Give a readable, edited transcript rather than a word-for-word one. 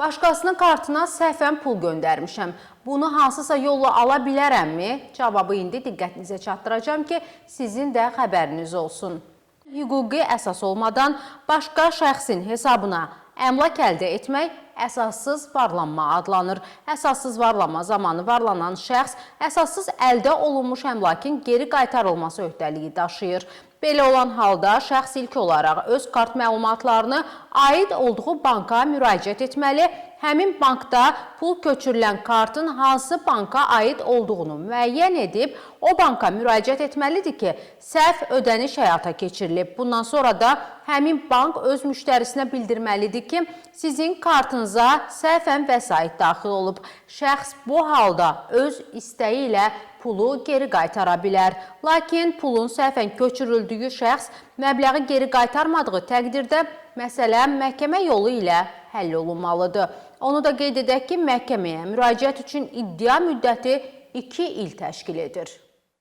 Başqasının kartına səhvən pul göndərmişəm. Bunu hansısa yolla ala bilərəmmi? Cavabı indi diqqətinizə çatdıracağım ki, sizin də xəbəriniz olsun. Hüquqi əsas olmadan başqa şəxsin hesabına əmlak əldə etmək əsassız varlanma adlanır. Əsassız varlanma zamanı varlanan şəxs əsassız əldə olunmuş əmlakın geri qaytarılması öhdəliyi daşıyır. Belə olan halda şəxs ilk olaraq öz kart məlumatlarını aid olduğu banka müraciət etməli, həmin bankda pul köçürülən kartın hansı banka aid olduğunu müəyyən edib, o banka müraciət etməlidir ki, səhv ödəniş həyata keçirilib. Bundan sonra da həmin bank öz müştərisinə bildirməlidir ki, sizin kartınıza səhvən vəsait daxil olub. Şəxs bu halda öz istəyi ilə pulu geri qaytara bilər. Lakin pulun səhvən köçürüldüyü şəxs məbləği geri qaytarmadığı təqdirdə məsələ məhkəmə yolu ilə həll olunmalıdır. Onu da qeyd edək ki, məhkəməyə müraciət üçün iddia müddəti 2 il təşkil edir.